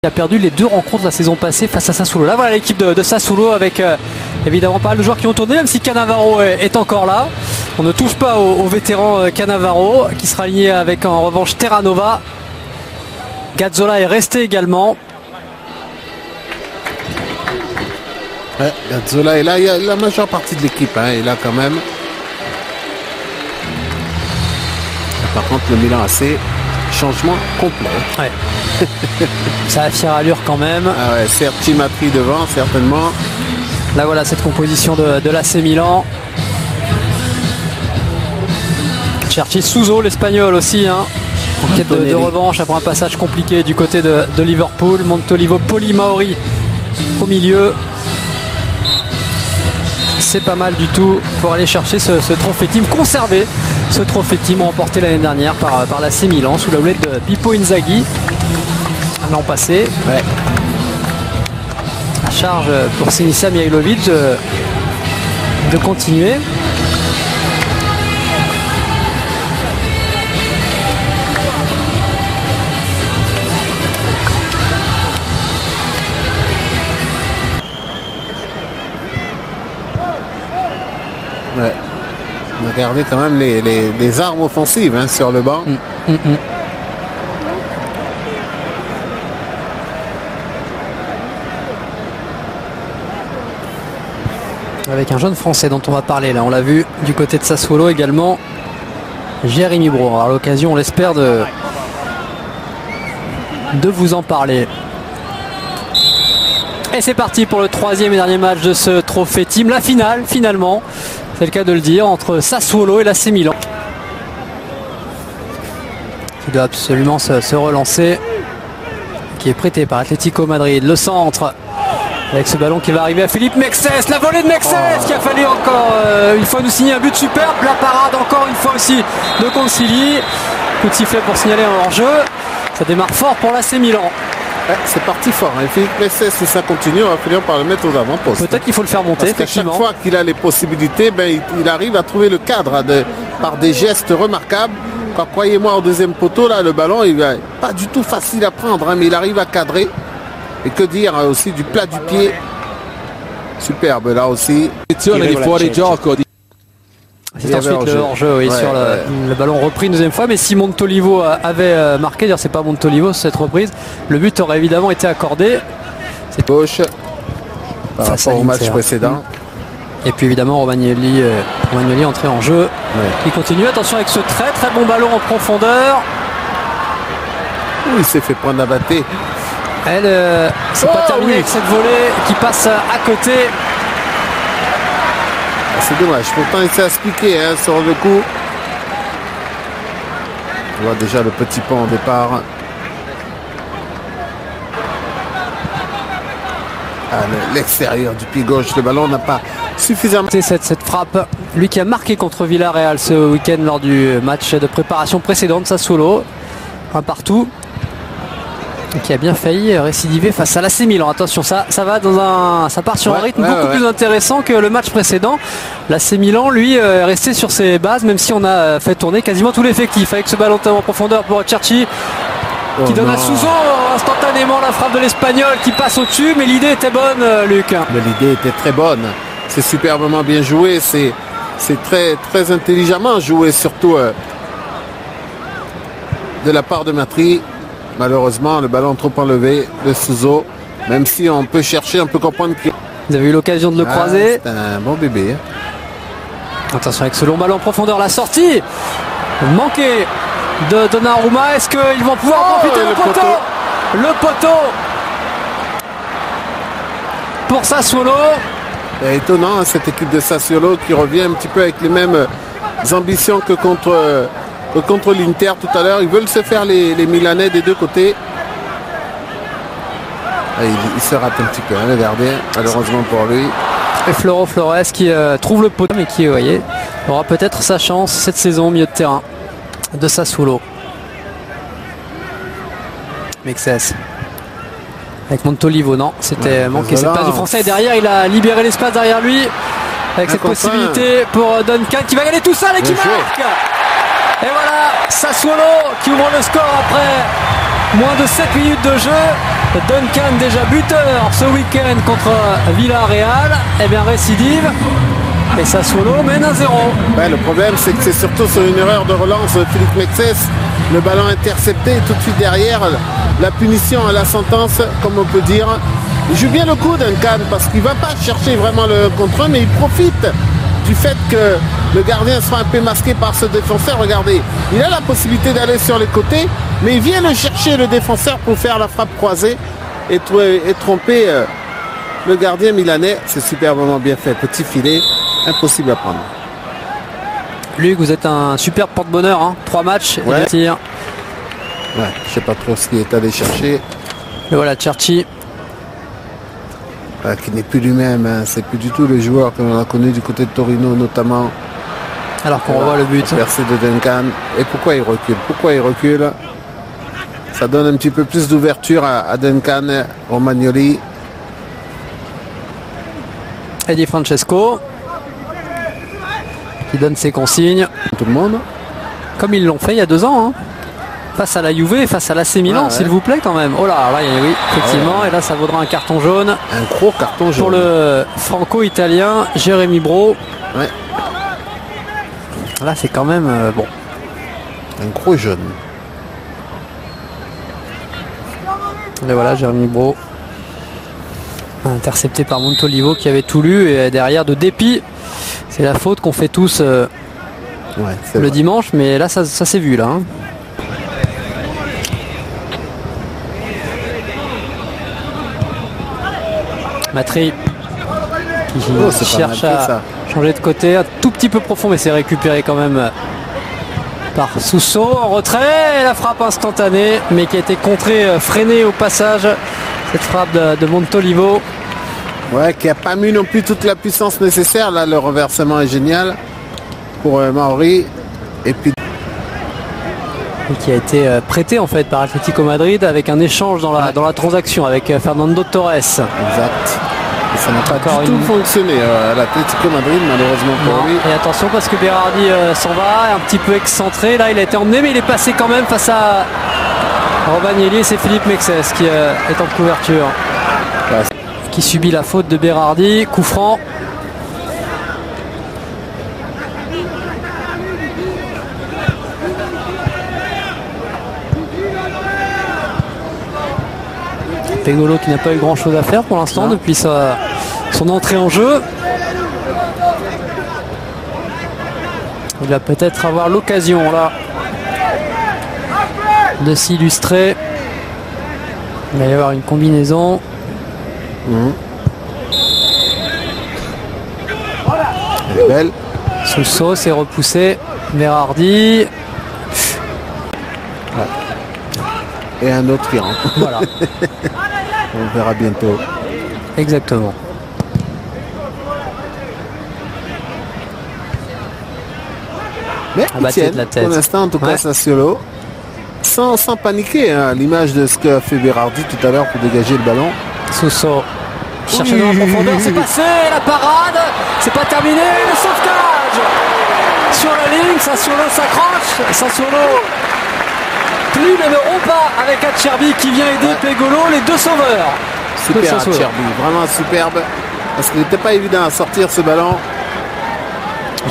qui a perdu les 2 rencontres la saison passée face à Sassuolo. Là voilà l'équipe de Sassuolo avec évidemment pas mal de joueurs qui ont tourné, même si Cannavaro est encore là. On ne touche pas au vétéran Cannavaro qui sera aligné avec en revanche Terranova. Gazzola est resté également. Ouais, Gazzola est là, il y a la majeure partie de l'équipe est là quand même. Par contre le Milan AC, changement complet. Ouais. Ça a fière allure quand même. Ah ouais, Sertimatri devant certainement. Là voilà cette composition de l'AC Milan. Cherchi Suso l'espagnol aussi en quête de revanche après un passage compliqué du côté de Liverpool. Montolivo, Poli Maori au milieu. C'est pas mal du tout pour aller chercher ce trophée team, conserver ce trophée team remporté l'année dernière par l'AC Milan sous la houlette de Pippo Inzaghi l'an passé. Ouais. À charge pour Sinisa Mihailovic de continuer. Ouais. Regardez quand même les armes offensives sur le banc. Avec un jeune français dont on va parler là, on l'a vu du côté de Sassuolo également, Jérémy Brault. À l'occasion, on l'espère de vous en parler. Et c'est parti pour le 3e et dernier match de ce trophée team, la finale finalement, c'est le cas de le dire, entre Sassuolo et l'AC Milan. Qui doit absolument se relancer, qui est prêté par Atlético Madrid. Le centre avec ce ballon qui va arriver à Philippe Mexès, la volée de Mexès qui a fallu encore une fois nous signer un but superbe, la parade encore une fois aussi de Concili. Coup de sifflet pour signaler un hors-jeu. Ça démarre fort pour l'AC Milan. Ouais, c'est parti fort. Et Philippe Mexès, si ça continue, on va finir par le mettre aux avant-postes. Peut-être qu'il faut le faire monter. Parce qu'à chaque fois qu'il a les possibilités, il arrive à trouver le cadre par des gestes remarquables. Croyez-moi, au deuxième poteau, là, le ballon, il n'est pas du tout facile à prendre, mais il arrive à cadrer. Et que dire aussi du plat du pied. Superbe là aussi. C'est ensuite le hors-jeu sur le ballon repris une deuxième fois. Mais si Montolivo avait marqué, d'ailleurs c'est pas Montolivo cette reprise, le but aurait évidemment été accordé. C'est gauche par rapport au match précédent. Et puis évidemment Romagnoli entré en jeu. Qui continue. Attention avec ce très très bon ballon en profondeur. Il s'est fait prendre à battre. C'est pas terminé avec cette volée qui passe à côté. C'est dommage, pourtant il s'est expliqué sur le coup. On voit déjà le petit pont au départ. L'extérieur du pied gauche, le ballon n'a pas suffisamment... Cette frappe, lui qui a marqué contre Villarreal ce week-end lors du match de préparation précédent de Sassuolo. Un partout. Qui a bien failli récidiver face à l'AC Milan. Attention, ça va ça part sur un rythme beaucoup plus intéressant que le match précédent. L'AC Milan, lui, est resté sur ses bases, même si on a fait tourner quasiment tout l'effectif. Avec ce ballon en profondeur pour Cherchi, qui donne à Suso instantanément la frappe de l'Espagnol qui passe au-dessus. Mais l'idée était bonne, Luc. L'idée était très bonne. C'est superbement bien joué. C'est très, très intelligemment joué, surtout de la part de Matri. Malheureusement, le ballon trop enlevé de Suso, même si on peut chercher, on peut comprendre que... Vous avez eu l'occasion de le croiser. C'est un bon bébé. Attention avec ce long ballon en profondeur, la sortie manquée de Donnarumma. Est-ce qu'ils vont pouvoir en profiter? Le poteau pour Sassuolo. C'est étonnant cette équipe de Sassuolo qui revient un petit peu avec les mêmes ambitions que contre l'Inter tout à l'heure. Ils veulent se faire les Milanais des deux côtés. Il se rate un petit peu, le gardien, malheureusement pour lui. Et Floro Flores qui trouve le poteau, mais qui, vous voyez, aura peut-être sa chance cette saison au milieu de terrain de Sassuolo. Mexès. Avec Montolivo, non, c'était manqué cette place du français. Et derrière, il a libéré l'espace derrière lui. Avec cette possibilité pour Duncan qui va gagner tout seul et qui marque. Et voilà, Sassuolo qui ouvre le score après moins de 7 minutes de jeu. Duncan déjà buteur ce week-end contre Villarreal. Eh bien récidive. Et Sassuolo mène 1-0. Ouais, le problème c'est que c'est surtout sur une erreur de relance de Philippe Mexès. Le ballon intercepté et tout de suite derrière la punition à la sentence, comme on peut dire. Il joue bien le coup Duncan parce qu'il ne va pas chercher vraiment le contre-un, mais il profite du fait que le gardien soit un peu masqué par ce défenseur. Regardez, il a la possibilité d'aller sur les côtés, mais il vient le chercher le défenseur pour faire la frappe croisée et tromper le gardien milanais. C'est superbement bien fait, petit filet, impossible à prendre. Luc, vous êtes un super porte-bonheur, hein. 3 matchs Ouais. et 2 tirs. Ouais, je sais pas trop ce qu'il est allé chercher. Et voilà, Cherchi. Qui n'est plus lui-même, hein. C'est plus du tout le joueur que l'on a connu du côté de Torino notamment. Alors qu'on revoit le but. Percé de Duncan. Et pourquoi il recule? Pourquoi il recule? Ça donne un petit peu plus d'ouverture à Duncan, Romagnoli. Eddie Francesco qui donne ses consignes. Tout le monde. Comme ils l'ont fait il y a 2 ans. Hein. Face à la Juve et face à l'AC Milan, ouais. s'il vous plaît quand même. Oh là, oui, effectivement. Et là, ça vaudra un carton jaune. Un gros carton jaune. Pour le franco-italien Jérémy Bro. Ouais. Là, c'est quand même bon. Un gros jaune. Et voilà, Jérémy Bro. Intercepté par Montolivo qui avait tout lu. Et derrière, de dépit, c'est la faute qu'on fait tous Ouais, c'est le vrai. dimanche. Mais là, ça s'est vu là. Hein. Matri qui c'est pas cherche mal fait, à ça. changer de côté, un tout petit peu profond, mais c'est récupéré quand même par Sousso en retrait. Et la frappe instantanée, mais qui a été contrée, freinée au passage. Cette frappe de Montolivo. Ouais, qui n'a pas mis non plus toute la puissance nécessaire. Là, le renversement est génial pour Mauri. Et puis Et qui a été prêté en fait par Atlético Madrid avec un échange dans la transaction avec Fernando Torres. exact. Et ça n'a pas Encore du tout une- fonctionné à l'Atlético Madrid, malheureusement pour Non. lui. Et attention parce que Berardi s'en va, un petit peu excentré. Là, il a été emmené, mais il est passé quand même face à Romagnoli. C'est Philippe Mexès qui est en couverture. Ouais. Qui subit la faute de Berardi. Coup franc. Pegolo qui n'a pas eu grand chose à faire pour l'instant Non. depuis son entrée en jeu. Il va peut-être avoir l'occasion là de s'illustrer. Il va y avoir une combinaison. Elle est belle. Sousso s'est repoussé. Berardi. Et un autre qui rentre. Voilà, On verra bientôt. exactement. Mais Un ils bâti de tiennent, la tête. pour l'instant, en tout cas, Ouais. Sassuolo. Sans paniquer, hein, à l'image de ce qu'a fait Berardi tout à l'heure pour dégager le ballon. Sousso cherche Oui. dans la profondeur, c'est passé, la parade, c'est pas terminé, le sauvetage sur la ligne, Sassuolo s'accroche, Sassuolo plie mais ne rompt pas avec Acerbi qui vient aider Pegolo, les deux sauveurs. Super de Sassuolo. Acerbi, vraiment superbe. Parce qu'il n'était pas évident à sortir ce ballon.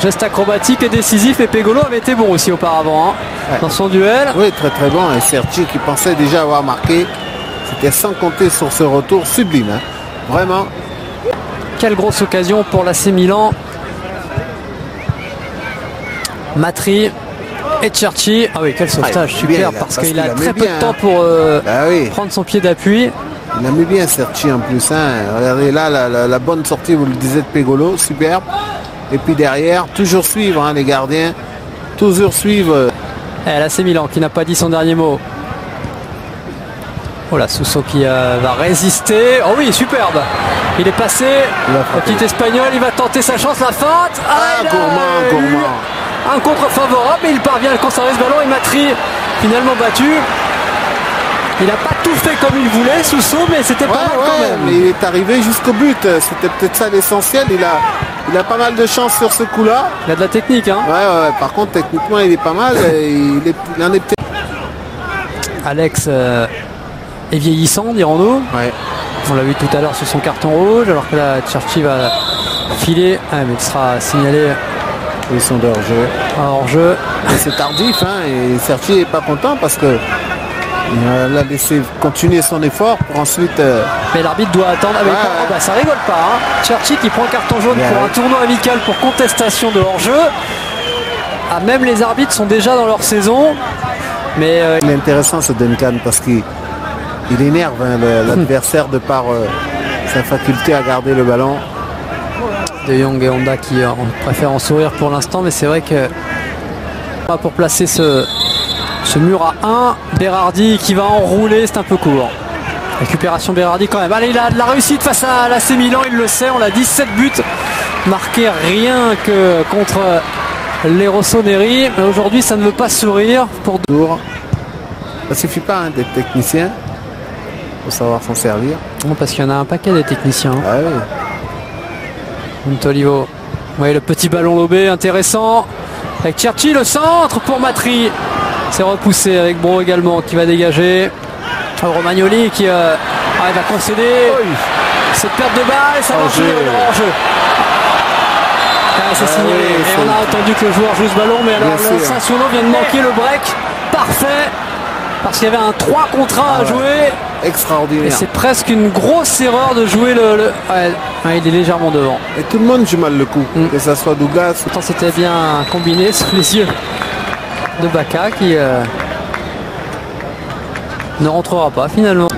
Geste acrobatique et décisif, et Pegolo avait été bon aussi auparavant hein, Ouais. dans son duel. Oui, très très bon. Et Sergi qui pensait déjà avoir marqué. C'était sans compter sur ce retour sublime. Hein. Vraiment. Quelle grosse occasion pour l'AC Milan. Matri et Cherchi. Ah oui, quel sauvetage, il est bien, super, là, parce parce qu'il a qu'il la très met peu bien, de temps hein. pour Bah oui. prendre son pied d'appui. Il a mis bien Sergi en plus. Hein. Regardez là la bonne sortie, vous le disiez, de Pegolo. Superbe. Et puis derrière, toujours suivre hein, les gardiens. Toujours suivre. Et l'AC Milan qui n'a pas dit son dernier mot. Oh là, Sousso qui va résister. Oh oui, superbe. Il est passé. Il va Le frapper. petit espagnol, il va tenter sa chance, la feinte. Ah, il a gourmand, eu gourmand. un contre favorable, mais il parvient à conserver ce ballon et Matri finalement battu. Il n'a pas tout fait comme il voulait, Sousso, mais c'était pas mal quand même. mais il est arrivé jusqu'au but. C'était peut-être ça l'essentiel. Il a pas mal de chance sur ce coup-là. Il a de la technique, hein. Ouais. Par contre, techniquement, il est pas mal. Il en est peut-être. Alex est vieillissant, dirons-nous. Ouais. On l'a vu tout à l'heure sur son carton rouge, alors que là, Cherchi va filer. Ah, mais il sera signalé Ils sont de hors-jeu. hors-jeu. C'est tardif, hein, et Cherchi n'est pas content parce que il a laissé continuer son effort pour ensuite... Mais l'arbitre doit attendre. Ah, mais Ouais. bah, ça rigole pas. Hein. Cherchi qui prend un carton jaune pour un tournoi amical pour contestation de hors-jeu. Ah, même les arbitres sont déjà dans leur saison. Mais Il est intéressant ce Duncan parce qu'il énerve hein, l'adversaire de par sa faculté à garder le ballon. De Jong et Honda qui préfèrent en sourire pour l'instant, mais c'est vrai que pour placer ce mur à 1, Berardi qui va enrouler, c'est un peu court. Récupération Berardi quand même. Allez, il a de la réussite face à l'AC Milan, il le sait, on l'a dit, 7 buts marqués rien que contre les Rossoneri. Mais aujourd'hui, ça ne veut pas sourire pour Tour. Ça suffit pas hein, d'être technicien, faut savoir s'en servir. Non, parce qu'il y en a un paquet des techniciens. Hein. Ah oui. Montolivo. Oui, le petit ballon lobé, intéressant. Avec Cherchi, le centre pour Matri. C'est repoussé avec Bro également qui va dégager. Romagnoli qui va concéder cette perte de balle et ça va jouer en jeu. C'est signalé. Et on a attendu que le joueur joue ce ballon, mais alors le Sassuolo vient de manquer le break. Parfait. Parce qu'il y avait un 3 contre 1 à jouer. Extraordinaire. Et c'est presque une grosse erreur de jouer Ouais, il est légèrement devant. Et tout le monde joue mal le coup, que ça soit Douglas. Pourtant c'était bien combiné sous les yeux de Bacca qui ne rentrera pas finalement.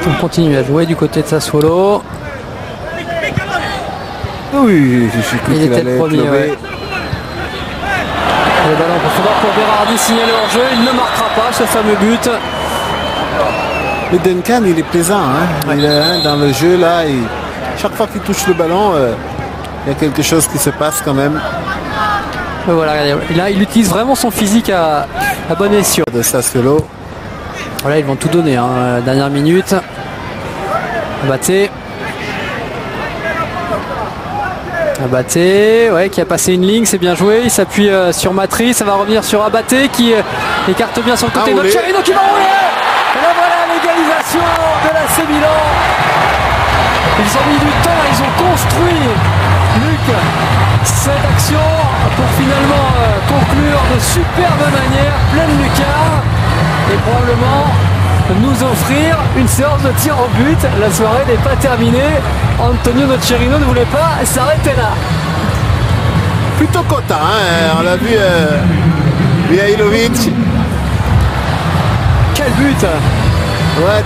On continue à jouer du côté de Sassuolo. Oui, j'ai cru Il qu'il était allait le premier. être levé. Ouais. Le ballon en profondeur pour Berardi, signalé hors jeu. Il ne marquera pas ce fameux but. Le Duncan, il est plaisant. Hein. Il est dans le jeu là. Chaque fois qu'il touche le ballon, il y a quelque chose qui se passe quand même. Et voilà, regardez, il utilise vraiment son physique à bon escient. De Sassuolo. Voilà, ils vont tout donner. Hein. Dernière minute. Abaté. Abaté, ouais, qui a passé une ligne, c'est bien joué. Il s'appuie sur Matri, ça va revenir sur Abaté qui écarte bien sur le côté. Nocerino qui va rouler. Et là voilà l'égalisation de l'AC Milan. Ils ont mis du temps, ils ont construit, Luc, cette action pour finalement conclure de superbe manière, pleine lucarne et probablement nous offrir une séance de tir au but. La soirée n'est pas terminée. Antonio Nocerino ne voulait pas s'arrêter là. Plutôt content, hein. On l'a vu Mihailovic. Quel but! Ouais,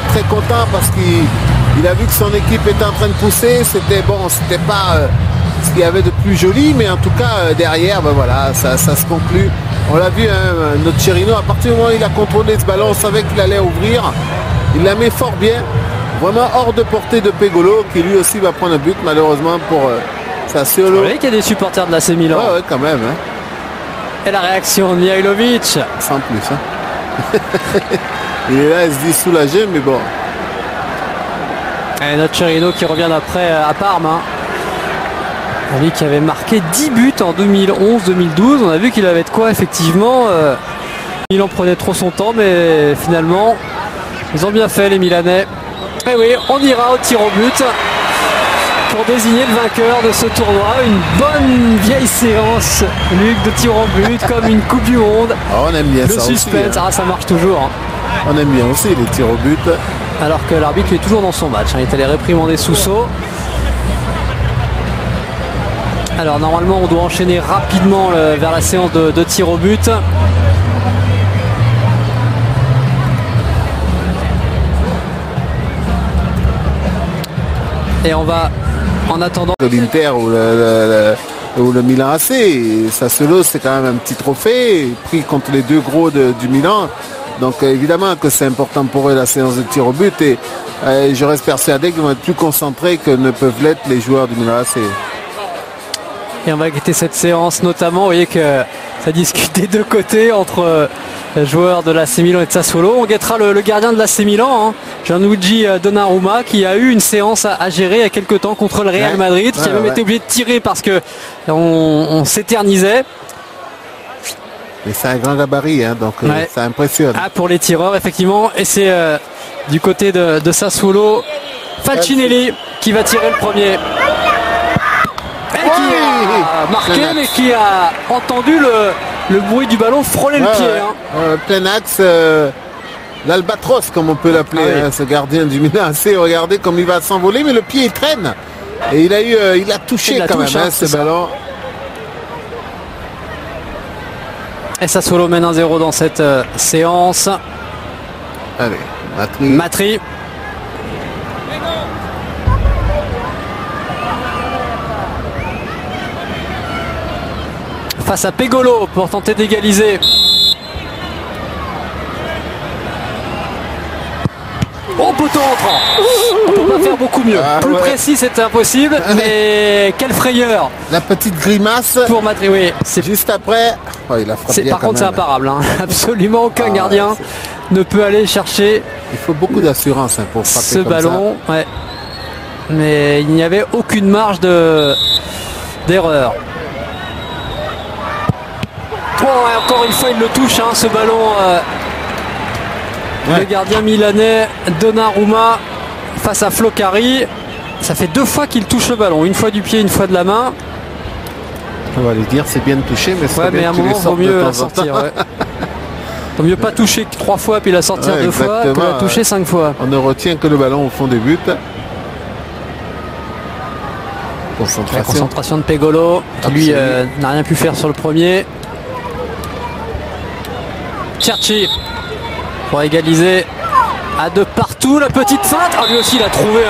très content parce qu'il a vu que son équipe était en train de pousser. C'était bon, c'était pas ce qu'il y avait de plus joli, mais en tout cas derrière, ben voilà, ça se conclut. On l'a vu, hein, Nocerino, à partir du moment où il a contrôlé ce ballon, on savait qu'il allait ouvrir. Il la met fort bien, vraiment hors de portée de Pegolo, qui lui aussi va prendre un but, malheureusement pour Sassuolo. Vous voyez qu'il y a des supporters de l'AC Milan. Ouais, quand même. Hein. Et la réaction de Mihailovic. Sans plus. Hein. Il est là, il se dit soulagé, mais bon. Et Nocerino qui revient d'après à Parme. Hein. Lui qui avait marqué 10 buts en 2011-2012. On a vu qu'il avait de quoi effectivement. Milan prenait trop son temps, mais finalement, ils ont bien fait les Milanais. Et oui, on ira au tir au but pour désigner le vainqueur de ce tournoi. Une bonne vieille séance, Luc, de tir au but, comme une Coupe du Monde. Oh, on aime bien le ça suspense, aussi, hein. Ça marche toujours. Hein. On aime bien aussi les tirs au but. Alors que l'arbitre est toujours dans son match. Hein. Il est allé réprimander Sousso. Alors normalement on doit enchaîner rapidement vers la séance de tir au but. Et on va en attendant De l'Inter ou le Milan AC. Sassuolo, c'est quand même un petit trophée pris contre les deux gros du Milan. Donc évidemment que c'est important pour eux la séance de tir au but. Et je reste persuadé qu'ils vont être plus concentrés que ne peuvent l'être les joueurs du Milan AC. Et on va guetter cette séance notamment. Vous voyez que ça discute des deux côtés entre joueurs de l'AC Milan et de Sassuolo. On guettera le gardien de l'AC Milan, hein, Gianluigi Donnarumma, qui a eu une séance à gérer il y a quelques temps contre le Real Madrid, qui a même été obligé de tirer parce que on s'éternisait. Mais c'est un grand gabarit, hein, donc Ouais. ça impressionne. Ah, pour les tireurs, effectivement. Et c'est du côté de Sassuolo, Falcinelli qui va tirer le premier. Et qui a marqué, Plein axe. mais qui a entendu le bruit du ballon frôler le pied. Hein. Plein axe, l'albatros, comme on peut l'appeler, Ah oui. hein, ce gardien du Milan AC. Regardez comme il va s'envoler, mais le pied il traîne. Et il a touché Il la quand touche, même, hein, hein, ce c'est ça. ballon. Et Sassuolo mène 1-0 dans cette séance. Allez, Matri. Matri. Face à Pegolo pour tenter d'égaliser. Oh, poteau entrant. On peut pas faire beaucoup mieux. Ah, Plus ouais. précis, c'était impossible. Mais quelle frayeur La petite grimace. pour Matri. Oui, c'est Juste après, oh, il a frappé bien par quand contre, c'est même. imparable. Hein. Absolument aucun Ah, gardien ne peut aller chercher Il faut beaucoup d'assurance, hein, pour frapper ce comme ballon. Ouais. Mais il n'y avait aucune marge d'erreur. Oh, et encore une fois, il le touche, hein, ce ballon. Ouais. Le gardien milanais Donnarumma face à Floccari. Ça fait 2 fois qu'il touche le ballon. Une fois du pied, une fois de la main. On va lui dire c'est bien de toucher, mais c'est Ouais, mais à bien un que tu les moment, vaut sortes de mieux la temps en temps. sortir. Ouais. Vaut mieux pas toucher que 3 fois puis la sortir Ouais, 2 fois que exactement, la toucher ouais. 5 fois. On ne retient que le ballon au fond des buts. La Concentration. concentration de Pegolo, qui lui Absolument. n'a rien pu faire sur le premier. Cherchi pour égaliser à 2 partout. La petite feinte. Ah, lui aussi, il a trouvé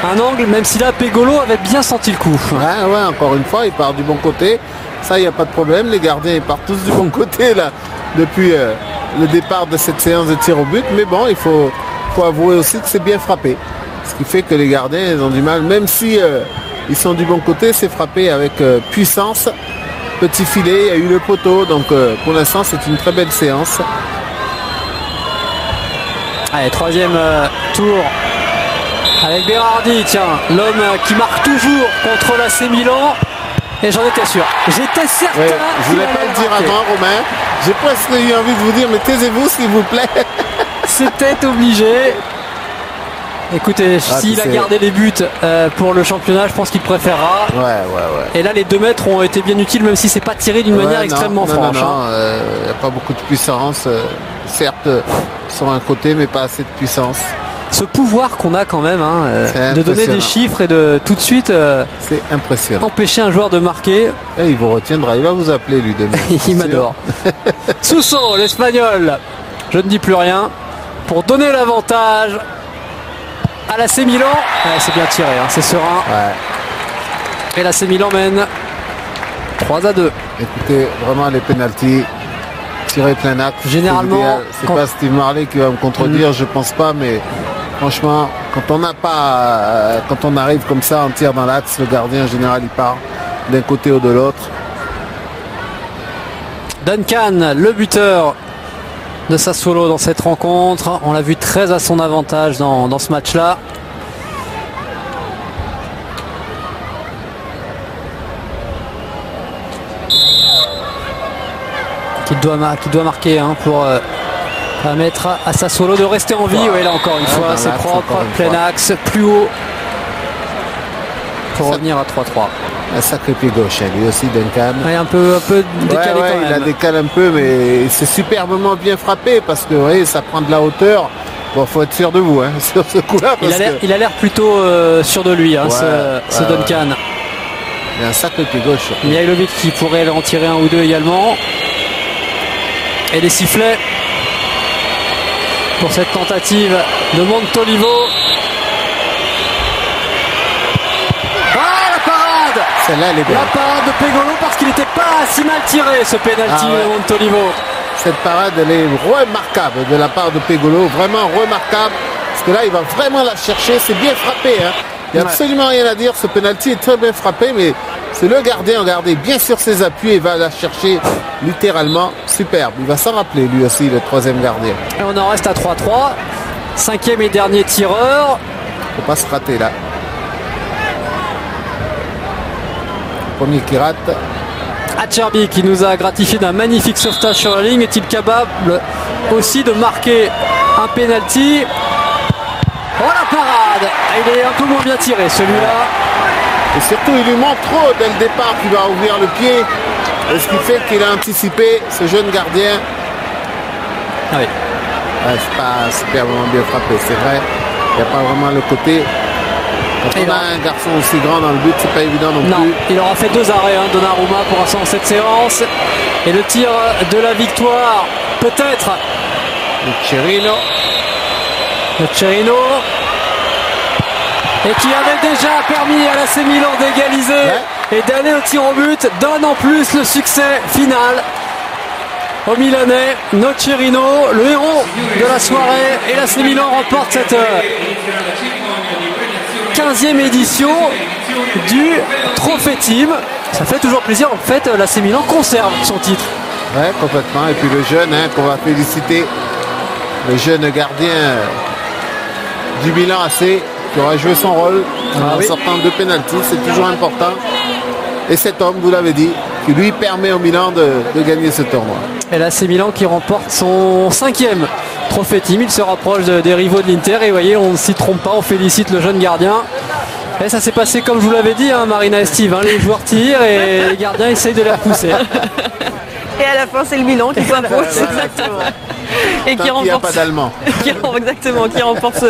un angle, même si là, Pegolo avait bien senti le coup. Ouais, encore une fois, il part du bon côté. Ça, il n'y a pas de problème. Les gardiens, ils partent tous du bon côté là depuis le départ de cette séance de tir au but. Mais bon, il faut avouer aussi que c'est bien frappé. Ce qui fait que les gardiens, ils ont du mal. Même si ils sont du bon côté, c'est frappé avec puissance. Petit filet, il y a eu le poteau. Donc pour l'instant, c'est une très belle séance. Allez, 3e tour avec Berardi, tiens, l'homme qui marque toujours contre l'AC Milan. Et j'en étais sûr. J'étais certain. Ouais, je qu'il voulais pas allait le dire marquer. avant, Romain. J'ai presque eu envie de vous dire, mais taisez-vous s'il vous plaît. C'était obligé. Écoutez, s'il a c'est- gardé les buts pour le championnat, je pense qu'il préférera. Ouais. Et là, les 2 mètres ont été bien utiles, même si c'est pas tiré d'une manière Ouais, extrêmement franche. hein. Il n'y a pas beaucoup de puissance. Certes, sur un côté, mais pas assez de puissance. Ce pouvoir qu'on a quand même, hein, C'est de donner des impressionnant. chiffres et de tout de suite C'est impressionnant. empêcher un joueur de marquer. Et il vous retiendra, il va vous appeler lui demain. Il m'adore. Suso, l'Espagnol, je ne dis plus rien, pour donner l'avantage à l'AC Milan. Ouais, c'est bien tiré, hein, c'est serein. Ouais. Et l'AC Milan mène 3-2. Écoutez, vraiment les pénaltys, tirer plein axe. Généralement, c'est l'idéal. C'est quand- pas Steve Marley qui va me contredire, je pense pas, mais franchement, quand on n'a pas, quand on arrive comme ça, on tire dans l'axe, le gardien en général il part d'un côté ou de l'autre. Duncan, le buteur de Sassuolo dans cette rencontre. On l'a vu très à son avantage dans ce match-là. Qui doit marquer hein, pour permettre à Sassuolo de rester en vie. Oui, là encore une fois, dans c'est l'axe, propre. encore une Plein fois. axe, plus haut pour Ça- revenir à 3-3. Un sacré pied gauche, hein, lui aussi Duncan. Ouais, un peu décalé Ouais, quand il a même. décalé un peu, mais c'est superbement bien frappé parce que vous voyez, ça prend de la hauteur. Bon, faut être sûr de vous hein, sur ce coup-là. Il parce a l'air- que il a l'air plutôt sûr de lui, hein, ce ouais, Duncan. il a un sacré pied gauche. surtout. Mihailovic qui pourrait en tirer un ou deux également. Et les sifflets pour cette tentative de Montolivo. Ah, la parade! Celle-là, elle est belle. La parade de Pegolo parce qu'il n'était pas si mal tiré ce penalty Ah ouais. de Montolivo. Cette parade, elle est remarquable de la part de Pegolo, vraiment remarquable. Parce que là, il va vraiment la chercher. C'est bien frappé. Hein. Il n'y a Ouais. absolument rien à dire. Ce penalty est très bien frappé, mais c'est le gardien, regardez, bien sur ses appuis, il va la chercher littéralement. Superbe. Il va s'en rappeler, lui aussi, le troisième gardien. Et on en reste à 3-3. 5e et dernier tireur. Faut pas se rater là. Premier qui rate. Acerbi qui nous a gratifié d'un magnifique sauvetage sur la ligne. Est-il capable aussi de marquer un penalty? Oh la parade! Il est un peu moins bien tiré celui-là. Et surtout il lui montre trop dès le départ qu'il va ouvrir le pied. Et ce qui fait qu'il a anticipé ce jeune gardien. Ah oui. Ouais, c'est pas superbement bien frappé, c'est vrai. Il n'y a pas vraiment le côté. Quand on a un garçon aussi grand dans le but, c'est pas évident non plus. Il aura fait 2 arrêts, Donnarumma, pour l'instant dans cette séance. Et le tir de la victoire, peut-être. Nocerino. Et qui avait déjà permis à l'AC Milan d'égaliser et d'aller au tir au but, donne en plus le succès final au Milanais. Nocerino, le héros de la soirée, et l'AC Milan remporte cette 15e édition du Trophée Team. Ça fait toujours plaisir, en fait, l'AC Milan conserve son titre. Ouais, complètement. Et puis le jeune, qu'on va féliciter, le jeune gardien du Milan AC, qui aura joué son rôle en sortant 2 pénaltys, c'est toujours important. Et cet homme, vous l'avez dit, qui lui permet au Milan de gagner ce tournoi. Et là, c'est Milan qui remporte son 5e Trophée Team. Il se rapproche des rivaux de l'Inter. Et vous voyez, on ne s'y trompe pas, on félicite le jeune gardien. Et ça s'est passé comme je vous l'avais dit, Marina et Steve. Les joueurs tirent et les gardiens essayent de les repousser. Et à la fin, c'est le Milan qui s'impose. Exactement. Et qui remporte, il n'y a pas d'Allemand. qui remporte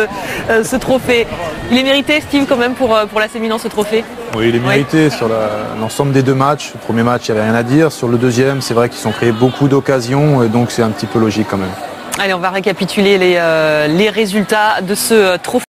ce trophée. Il est mérité, Steve, quand même, pour l'AC Milan, ce trophée? Oui, il est mérité sur l'ensemble des 2 matchs. Le premier match, il n'y avait rien à dire. Sur le deuxième, c'est vrai qu'ils ont créé beaucoup d'occasions, et donc c'est un petit peu logique quand même. Allez, on va récapituler les résultats de ce trophée.